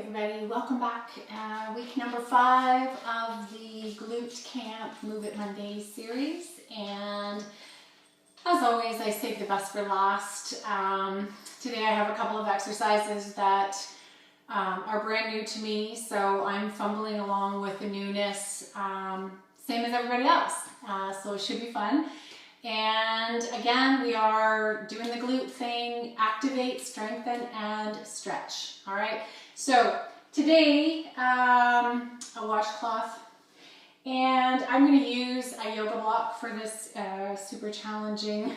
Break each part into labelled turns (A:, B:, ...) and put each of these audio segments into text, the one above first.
A: everybody, welcome back. Week number 5 of the Glute Camp Move It Monday series, and as always I save the best for last. Today I have a couple of exercises that are brand new to me, so I'm fumbling along with the newness, same as everybody else, so it should be fun. And again, we are doing the glute thing: activate, strengthen, and stretch. All right, so today a washcloth, and I'm going to use a yoga block for this super challenging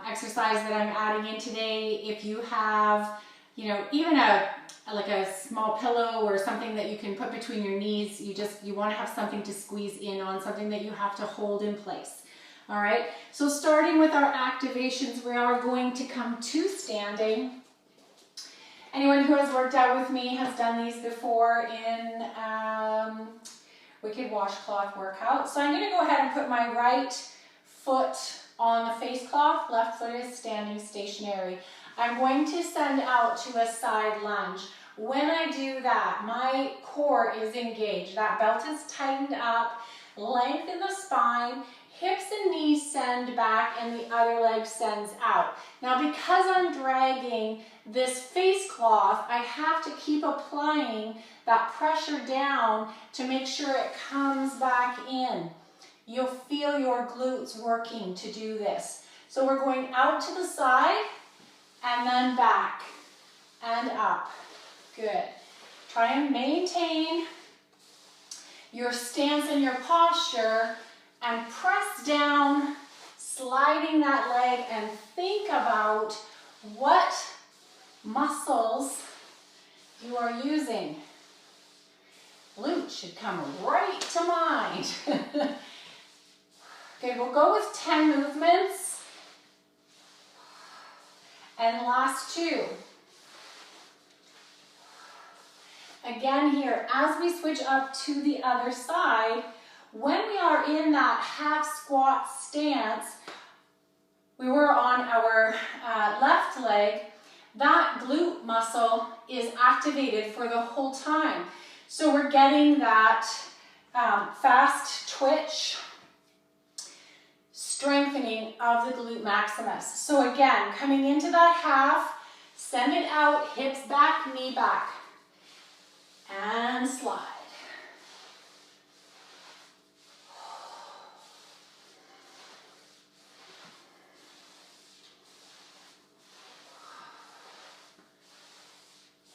A: exercise that I'm adding in today. If you have, you know, even like a small pillow or something that you can put between your knees, you want to have something to squeeze in on, something that you have to hold in place. All right, so starting with our activations, we are going to come to standing. Anyone who has worked out with me has done these before in wicked washcloth workout. So I'm going to go ahead and put my right foot on the face cloth, left foot is standing stationary. I'm going to send out to a side lunge. When I do that, my core is engaged, that belt is tightened up, lengthen the spine, hips and knees send back, and the other leg sends out. Now, because I'm dragging this face cloth, I have to keep applying that pressure down to make sure it comes back in. You'll feel your glutes working to do this. So we're going out to the side and then back and up. Good. Try and maintain your stance and your posture, and press down, sliding that leg, and think about what muscles you are using. Glute should come right to mind. Okay, we'll go with 10 movements, and last 2. Again here, as we switch up to the other side, when we are in that half squat stance, we were on our left leg, that glute muscle is activated for the whole time. So we're getting that fast twitch, strengthening of the glute maximus. So again, coming into that half, send it out, hips back, knee back, and slide.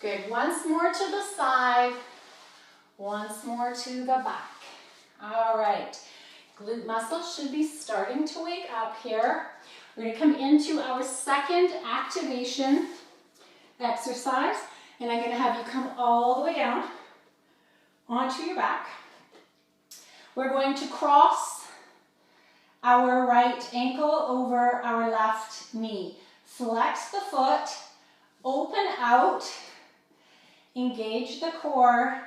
A: Good, once more to the side, once more to the back. All right, glute muscles should be starting to wake up here. We're gonna come into our second activation exercise, and I'm gonna have you come all the way down onto your back. We're going to cross our right ankle over our left knee. Flex the foot, open out, engage the core,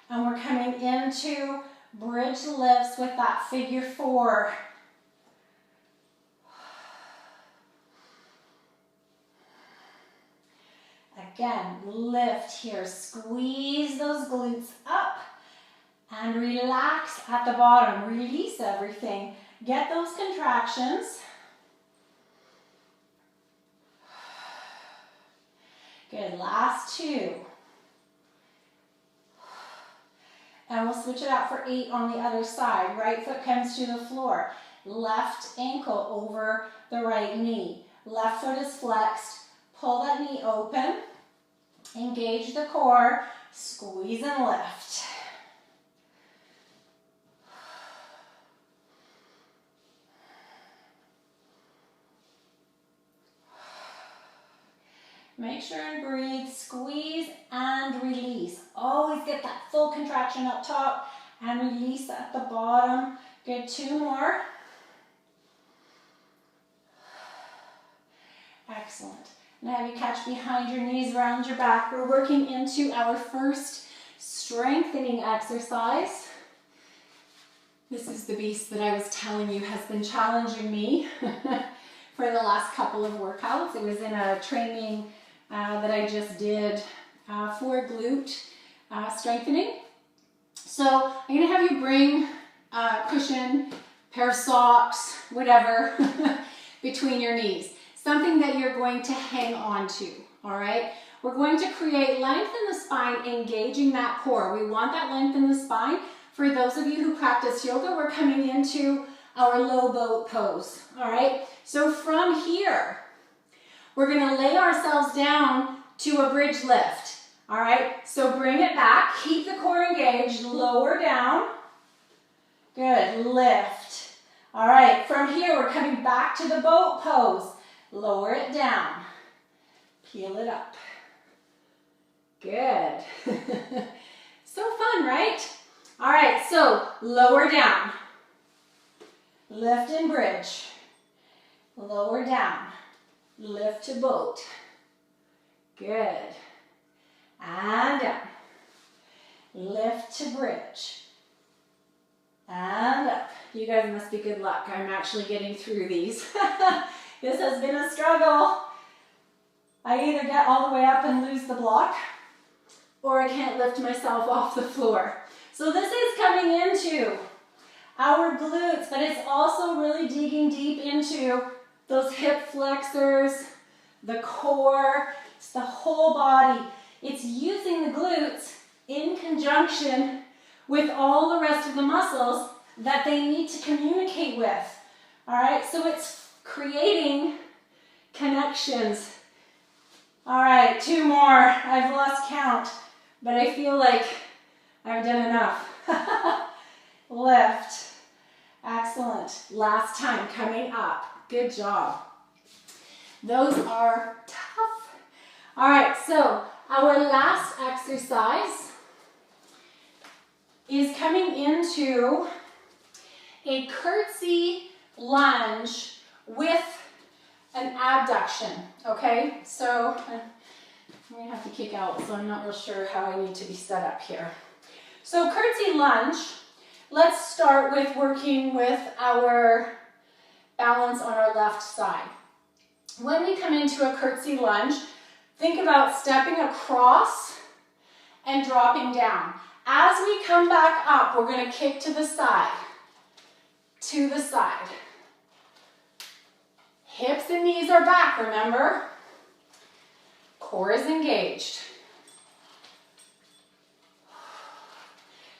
A: and we're coming into bridge lifts with that figure 4. Again, lift here, squeeze those glutes up, and relax at the bottom. Release everything. Get those contractions. Good, last 2. And we'll switch it out for 8 on the other side. Right foot comes to the floor. Left ankle over the right knee. Left foot is flexed. Pull that knee open. Engage the core. Squeeze and lift. Make sure and breathe, squeeze and release. Always get that full contraction up top and release at the bottom. Good, 2 more. Excellent. Now you catch behind your knees, round your back. We're working into our first strengthening exercise. This is the beast that I was telling you has been challenging me for the last couple of workouts. It was in a training that I just did for glute strengthening. So I'm going to have you bring a cushion, pair of socks, whatever, between your knees. Something that you're going to hang on to, all right? We're going to create length in the spine, engaging that core. We want that length in the spine. For those of you who practice yoga, we're coming into our low boat pose, all right? So from here, we're gonna lay ourselves down to a bridge lift, all right? So bring it back, keep the core engaged, lower down. Good, lift. All right, from here, we're coming back to the boat pose. Lower it down, peel it up. Good. So fun, right? All right, so lower down, lift and bridge, lower down, lift to boat. Good. And down, lift to bridge, and up. You guys must be good luck. I'm actually getting through these. This has been a struggle. I either get all the way up and lose the block, or I can't lift myself off the floor. So this is coming into our glutes, but it's also really digging deep into those hip flexors, the core, it's the whole body. It's using the glutes in conjunction with all the rest of the muscles that they need to communicate with. All right, so it's creating connections. All right, 2 more. I've lost count, but I feel like I've done enough. Lift. Excellent. Last time, coming up. Good job. Those are tough. All right, so our last exercise is coming into a curtsy lunge with an abduction, okay? So I'm gonna have to kick out, so I'm not real sure how I need to be set up here. So curtsy lunge, let's start with working with our balance on our left side. When we come into a curtsy lunge, think about stepping across and dropping down. As we come back up, we're gonna kick to the side, to the side. Hips and knees are back, remember? Core is engaged.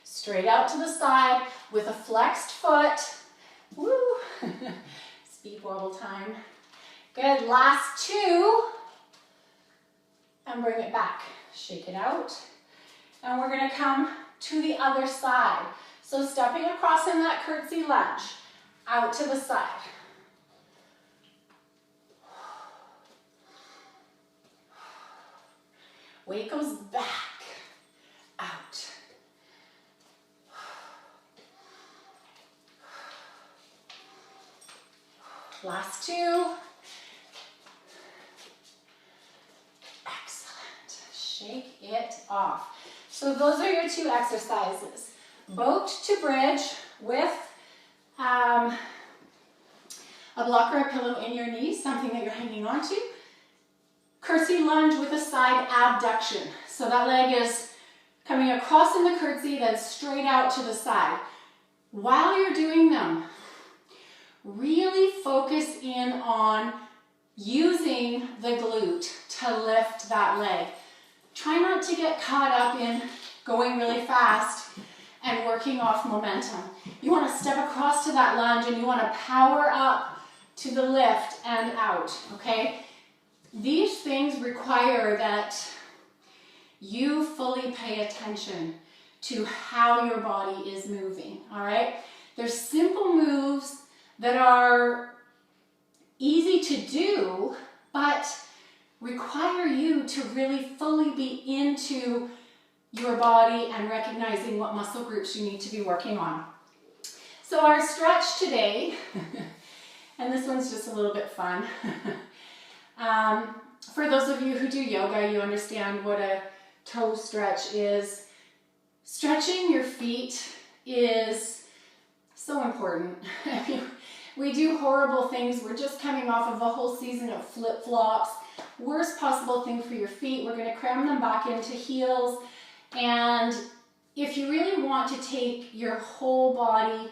A: Straight out to the side with a flexed foot. Woo! Speed wobble time. Good, last 2. And bring it back. Shake it out. And we're gonna come to the other side. So stepping across in that curtsy lunge, out to the side. Weight goes back, out. Last 2. Excellent. Shake it off. So those are your 2 exercises. Boat to bridge with a block or a pillow in your knees, something that you're hanging on to. Curtsy lunge with a side abduction. So that leg is coming across in the curtsy, then straight out to the side. While you're doing them, really focus in on using the glute to lift that leg. Try not to get caught up in going really fast and working off momentum. You want to step across to that lunge and you want to power up to the lift and out, okay? These things require that you fully pay attention to how your body is moving, all right? There's simple moves that are easy to do, but require you to really fully be into your body and recognizing what muscle groups you need to be working on. So our stretch today, and this one's just a little bit fun. For those of you who do yoga, you understand what a toe stretch is. Stretching your feet is so important. I mean, we do horrible things. We're just coming off of a whole season of flip-flops. Worst possible thing for your feet. We're going to cram them back into heels. And if you really want to take your whole body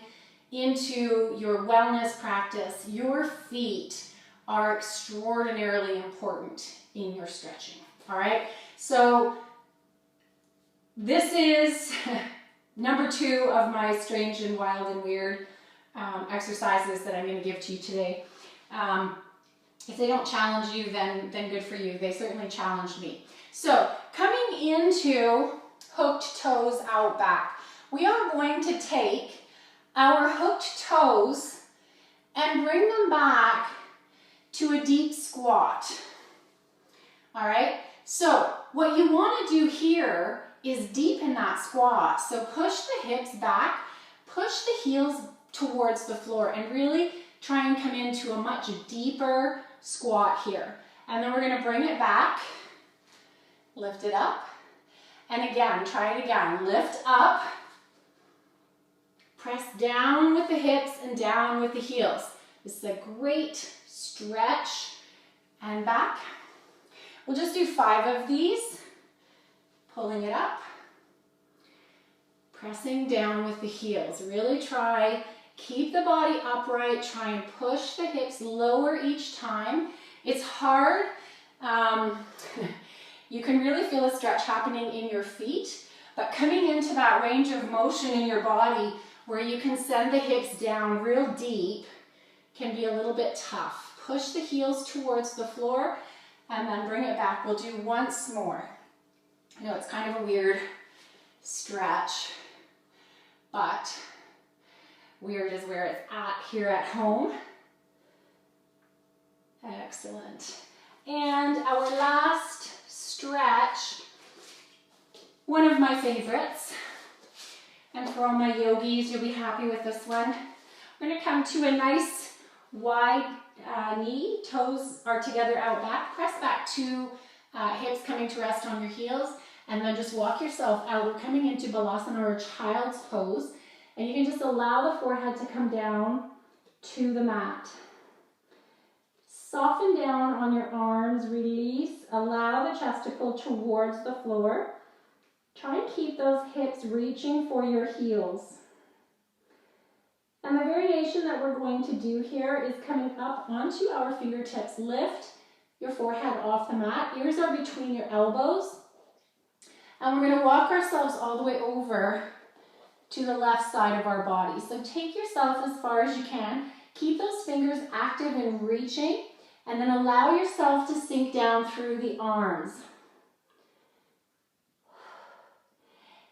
A: into your wellness practice, your feet are extraordinarily important in your stretching. All right, so this is number 2 of my strange and wild and weird exercises that I'm going to give to you today. If they don't challenge you, then good for you. They certainly challenged me. So coming into hooked toes out back, we are going to take our hooked toes and bring them back to a deep squat. All right, so what you want to do here is deepen that squat. So push the hips back, push the heels towards the floor, and really try and come into a much deeper squat here. And then we're going to bring it back, lift it up, and again, try it again. Lift up, press down with the hips and down with the heels. This is a great stretch, and back. We'll just do 5 of these. Pulling it up, pressing down with the heels. Really try, keep the body upright, try and push the hips lower each time. It's hard. You can really feel a stretch happening in your feet, but coming into that range of motion in your body where you can send the hips down real deep can be a little bit tough. Push the heels towards the floor and then bring it back. We'll do once more. I know it's kind of a weird stretch, but weird is where it's at here at home. Excellent. And our last stretch, one of my favorites, and for all my yogis, you'll be happy with this one. We're going to come to a nice wide knee, toes are together out back, press back to hips coming to rest on your heels, and then just walk yourself out. We're coming into Balasana or child's pose, and you can just allow the forehead to come down to the mat. Soften down on your arms, release, allow the chest to pull towards the floor. Try and keep those hips reaching for your heels. And the variation that we're going to do here is coming up onto our fingertips. Lift your forehead off the mat. Ears are between your elbows. And we're going to walk ourselves all the way over to the left side of our body. So take yourself as far as you can. Keep those fingers active and reaching. And then allow yourself to sink down through the arms.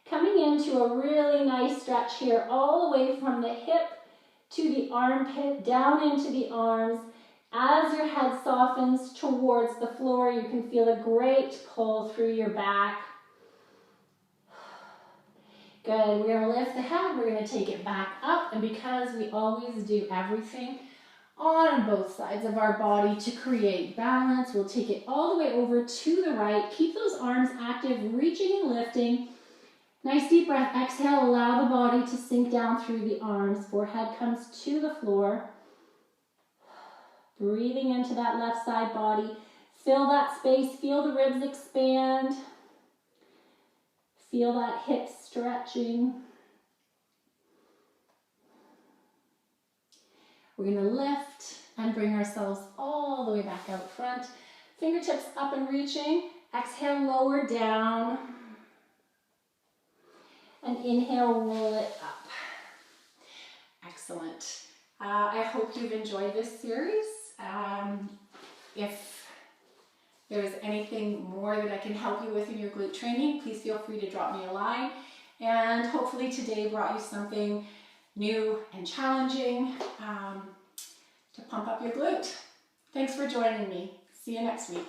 A: Coming into a really nice stretch here, all the way from the hip to the armpit, down into the arms. As your head softens towards the floor, you can feel a great pull through your back. Good, we're gonna lift the head, we're gonna take it back up, and because we always do everything on both sides of our body to create balance, we'll take it all the way over to the right. Keep those arms active, reaching and lifting. Nice deep breath. Exhale, allow the body to sink down through the arms. Forehead comes to the floor. Breathing into that left side body. Fill that space. Feel the ribs expand. Feel that hip stretching. We're going to lift and bring ourselves all the way back out front. Fingertips up and reaching. Exhale, lower down. And inhale, roll it up. Excellent. I hope you've enjoyed this series. If there's anything more that I can help you with in your glute training, please feel free to drop me a line. And hopefully today brought you something new and challenging to pump up your glute. Thanks for joining me. See you next week.